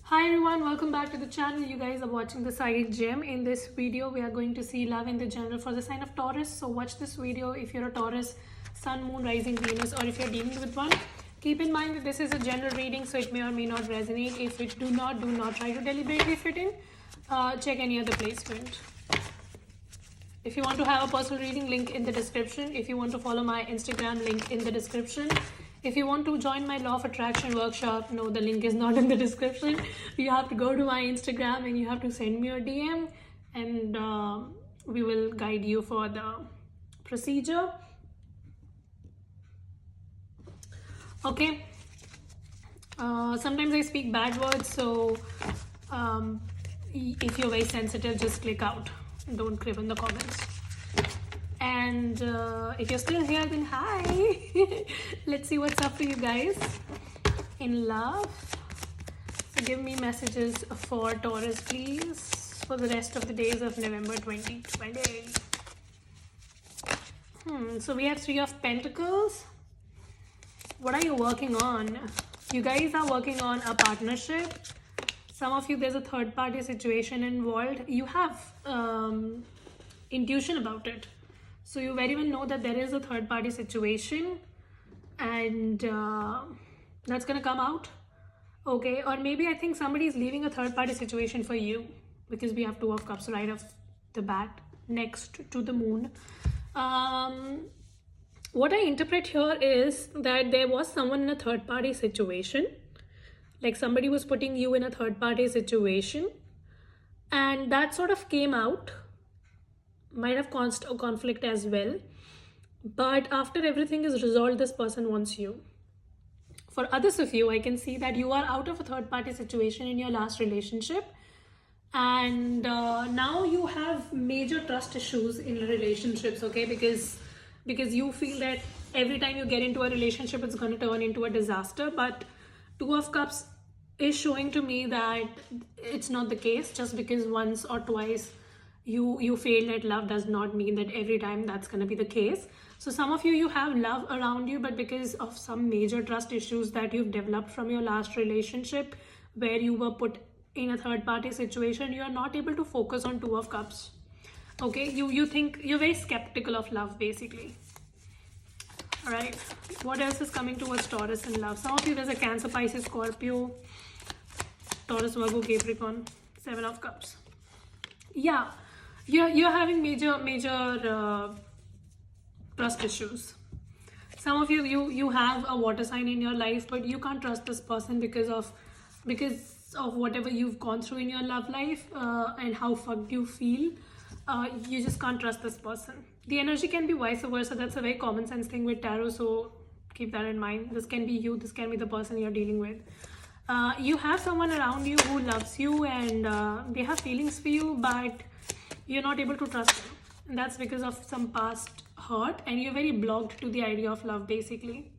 Hi everyone, welcome back to the channel. You guys are watching the Psychic Gem. In this video, we are going to see love in the general for the sign of Taurus. So watch this video if you're a Taurus, Sun, Moon, Rising, Venus, or if you're dealing with one. Keep in mind that this is a general reading, so it may or may not resonate. If it do not try to deliberately fit in. Check any other placement. If you want to have a personal reading, link in the description. If you want to follow my Instagram, link in the description. If you want to join my law of attraction workshop, no, the link is not in the description. You have to go to my Instagram and you have to send me a DM, and we will guide you for the procedure. Okay. Sometimes I speak bad words, so if you're very sensitive, just click out. Don't crib in the comments. And if you're still here, then hi. Let's see what's up for you guys in love. So give me messages for Taurus, please, for the rest of the days of November 2020. So we have Three of Pentacles. What are you working on? You guys are working on a partnership. Some of you, there's a third party situation involved. You have intuition about it. So you very well know that there is a third party situation, and that's going to come out. Okay, or maybe I think somebody is leaving a third party situation for you, because we have Two of Cups right off the bat next to the Moon. What I interpret here is that there was someone in a third party situation, like somebody was putting you in a third party situation, and that sort of came out. Might have caused a conflict as well, but after everything is resolved, this person wants you. For others of you, I can see that you are out of a third party situation in your last relationship, and now you have major trust issues in relationships. Okay, because you feel that every time you get into a relationship, it's going to turn into a disaster. But Two of Cups is showing to me that it's not the case. Just because once or twice you failed at love does not mean that every time that's going to be the case. So some of you have love around you, but because of some major trust issues that you've developed from your last relationship, where you were put in a third party situation, you are not able to focus on Two of Cups. Okay, you think you're very skeptical of love, basically. All right, what else is coming towards Taurus in love? Some of you, there's a Cancer, Pisces, Scorpio, Taurus, Virgo, Capricorn, Seven of Cups. Yeah, you're having major trust issues. Some of you have a water sign in your life, but you can't trust this person because of whatever you've gone through in your love life, and how fucked you feel. You just can't trust this person. The energy can be vice versa. That's a very common sense thing with tarot, so keep that in mind. This can be you, this can be the person you're dealing with. You have someone around you who loves you, and they have feelings for you, but you're not able to trust them, and that's because of some past hurt, and you're very blocked to the idea of love, basically.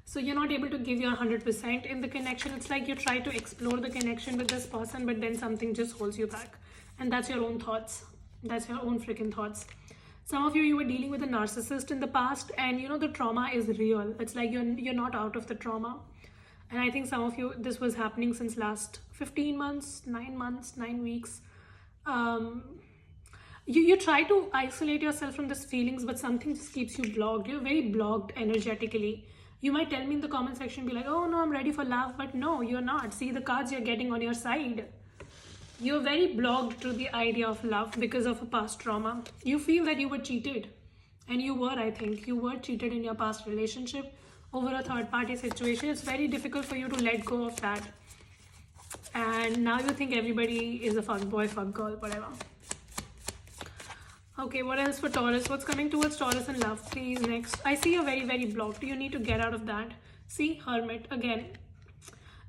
So you're not able to give your 100% in the connection. It's like you try to explore the connection with this person, but then something just holds you back, and that's your own thoughts. That's your own freaking thoughts. Some of you were dealing with a narcissist in the past, and the trauma is real. It's like you're not out of the trauma. And I think some of you, this was happening since last 15 months, 9 weeks. You try to isolate yourself from these feelings, but something just keeps you blocked. You're very blocked energetically. You might tell me in the comment section, be like, oh no, I'm ready for love. But no, you're not. See the cards you're getting on your side. You're very blocked to the idea of love because of a past trauma. You feel that you were cheated. And you were, I think. You were cheated in your past relationship over a third party situation. It's very difficult for you to let go of that. And now you think everybody is a fuckboy, fuckgirl, whatever. Okay, what else for Taurus? What's coming towards Taurus in love? Please, next. I see you're very, very blocked. You need to get out of that. See, Hermit, again.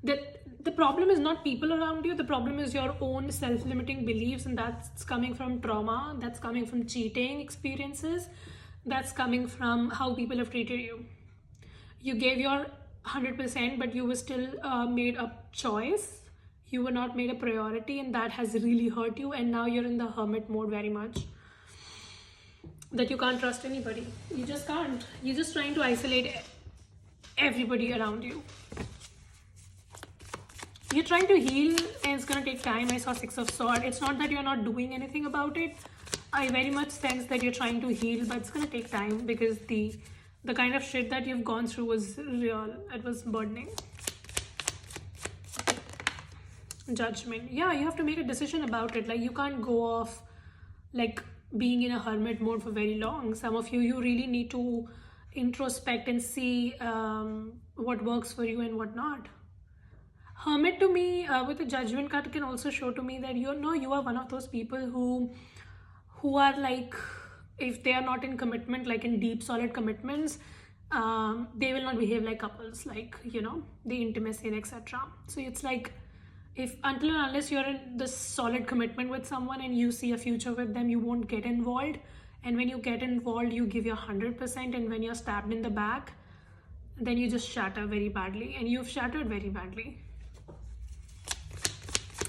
The problem is not people around you. The problem is your own self-limiting beliefs, and that's coming from trauma. That's coming from cheating experiences. That's coming from how people have treated you. You gave your 100%, but you were still made a choice. You were not made a priority, and that has really hurt you. And now you're in the hermit mode very much. That you can't trust anybody. You just can't. You're just trying to isolate everybody around you. You're trying to heal and it's gonna take time. I saw Six of Swords. It's not that you're not doing anything about it. I very much sense that you're trying to heal, but it's gonna take time because the kind of shit that you've gone through was real. It was burdening. Judgment. Yeah, you have to make a decision about it. Like, you can't go off like being in a hermit mode for very long. Some of you really need to introspect and see what works for you and what not. Hermit to me, with the Judgment card, can also show to me that you are one of those people who are like, if they are not in commitment, like in deep solid commitments, they will not behave like couples, like, the intimacy and etc. So it's like, if until and unless you're in this solid commitment with someone and you see a future with them, you won't get involved. And when you get involved, you give your 100%, and when you're stabbed in the back, then you just shatter very badly, and you've shattered very badly.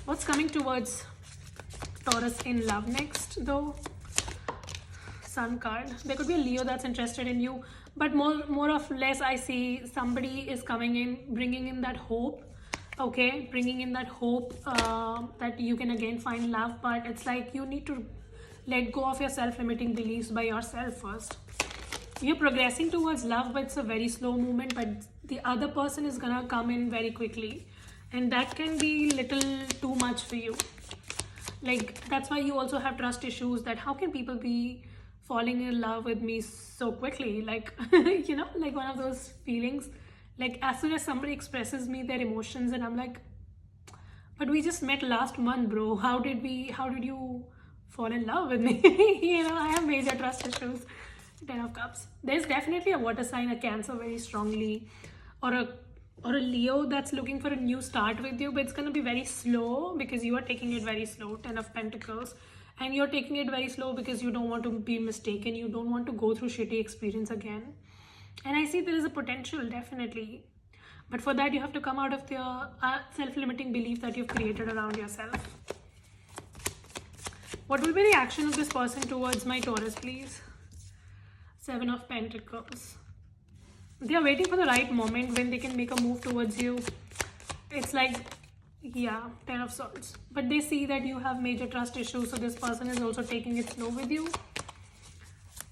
What's coming towards Taurus in love next, though? Sun card. There could be a Leo that's interested in you, but more or less I see somebody is coming in, bringing in that hope. Okay, bringing in that hope that you can again find love, but it's like you need to let go of your self-limiting beliefs by yourself first. You're progressing towards love, but it's a very slow movement, but the other person is gonna come in very quickly, and that can be little too much for you. Like, that's why you also have trust issues, that how can people be falling in love with me so quickly? Like, like one of those feelings, like as soon as somebody expresses me their emotions and I'm like, but we just met last month, bro. How did you fall in love with me? I have major trust issues. 10 of Cups. There's definitely a water sign, a Cancer very strongly, or a Leo that's looking for a new start with you, but it's going to be very slow because you are taking it very slow. 10 of Pentacles. And you're taking it very slow because you don't want to be mistaken. You don't want to go through shitty experience again. And I see there is a potential, definitely. But for that, you have to come out of the self-limiting belief that you've created around yourself. What will be the action of this person towards my Taurus, please? 7 of Pentacles. They are waiting for the right moment when they can make a move towards you. It's like, yeah, 10 of Swords. But they see that you have major trust issues, so this person is also taking it slow with you.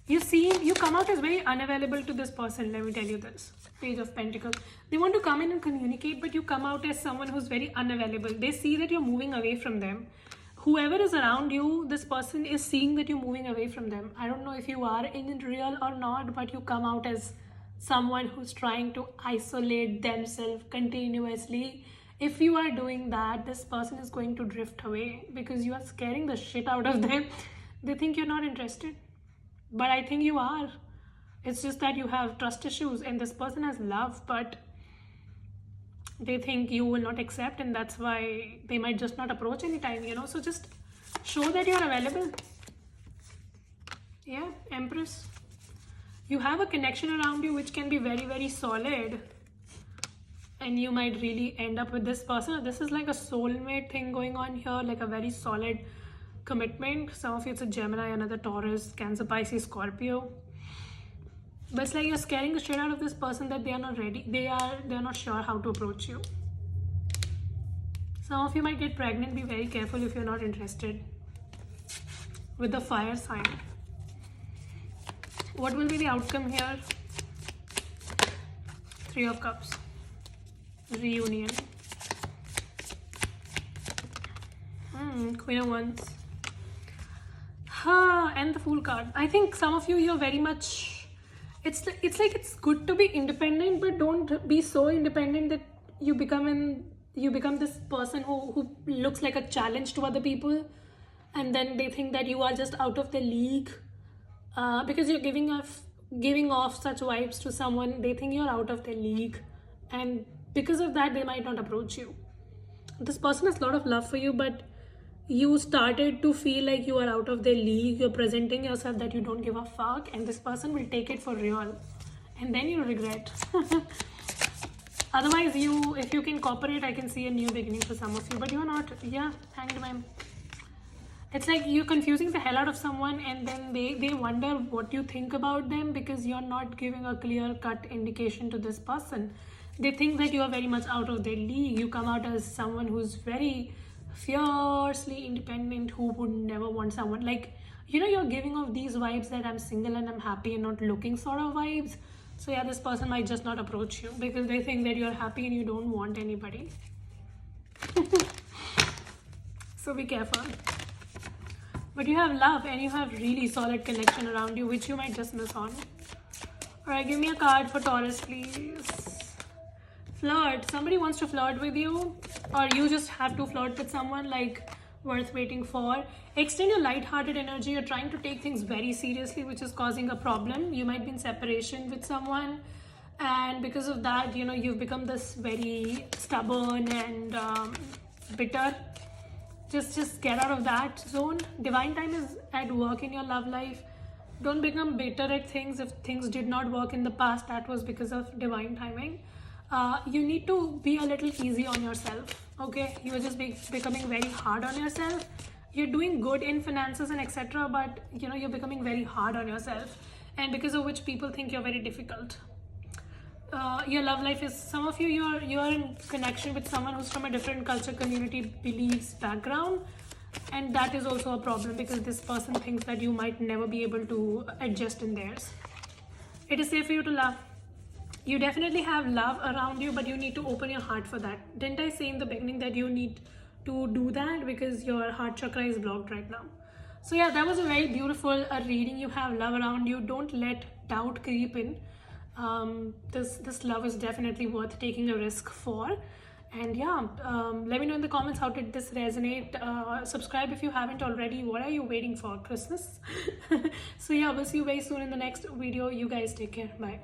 You come out as very unavailable to this person, let me tell you this. Page of Pentacles. They want to come in and communicate, but you come out as someone who's very unavailable. They see that you're moving away from them. Whoever is around you, this person is seeing that you're moving away from them. I don't know if you are in real or not, but you come out as someone who's trying to isolate themselves continuously. If you are doing that, this person is going to drift away because you are scaring the shit out of them. They think you're not interested. But I think you are. It's just that you have trust issues, and this person has love, but they think you will not accept, and that's why they might just not approach anytime, So just show that you're available. Yeah, Empress. You have a connection around you which can be very, very solid. And you might really end up with this person. This is like a soulmate thing going on here, like a very solid commitment. Some of you, it's a Gemini, another Taurus, Cancer, Pisces, Scorpio. But it's like you're scaring the shit out of this person that they are not ready. They're not sure how to approach you. Some of you might get pregnant. Be very careful if you're not interested. With the fire sign. What will be the outcome here? 3 of Cups. Reunion. Queen of Wands. And the Fool card. I think some of you, you're very much... It's like it's good to be independent, but don't be so independent that you become this person who looks like a challenge to other people, and then they think that you are just out of the league because you're giving off such vibes to someone. They think you're out of their league, and because of that, they might not approach you. This person has a lot of love for you, but you started to feel like you are out of their league. You're presenting yourself that you don't give a fuck, and this person will take it for real, and then you regret. Otherwise, if you can cooperate, I can see a new beginning for some of you, but you're not. Yeah, Hanged Man. It's like you're confusing the hell out of someone, and then they wonder what you think about them because you're not giving a clear-cut indication to this person. They think that you are very much out of their league. You come out as someone who's very fiercely independent, who would never want someone like, you're giving off these vibes that I'm single and I'm happy and not looking sort of vibes. So yeah, this person might just not approach you because they think that you're happy and you don't want anybody. So be careful. But you have love and you have really solid connection around you, which you might just miss on. Alright, give me a card for Taurus, please. Flirt. Somebody wants to flirt with you, or you just have to flirt with someone, like, worth waiting for. Extend your light-hearted energy. You're trying to take things very seriously, which is causing a problem. You might be in separation with someone, and because of that, you've become this very stubborn and bitter. Just get out of that zone. Divine time is at work in your love life. Don't become bitter at things. If things did not work in the past, that was because of divine timing. You need to be a little easy on yourself. Okay, you are just becoming very hard on yourself. You're doing good in finances and etc., but you're becoming very hard on yourself, and because of which people think you're very difficult. Your love life is, some of you are in connection with someone who's from a different culture, community, beliefs, background, and that is also a problem because this person thinks that you might never be able to adjust in theirs. It is safe for you to love. You definitely have love around you, but you need to open your heart for that. Didn't I say in the beginning that you need to do that because your heart chakra is blocked right now? So yeah, that was a very beautiful reading. You have love around you. Don't let doubt creep in. This love is definitely worth taking a risk for. And yeah, let me know in the comments, how did this resonate. Subscribe if you haven't already. What are you waiting for? Christmas? So yeah, we'll see you very soon in the next video. You guys take care. Bye.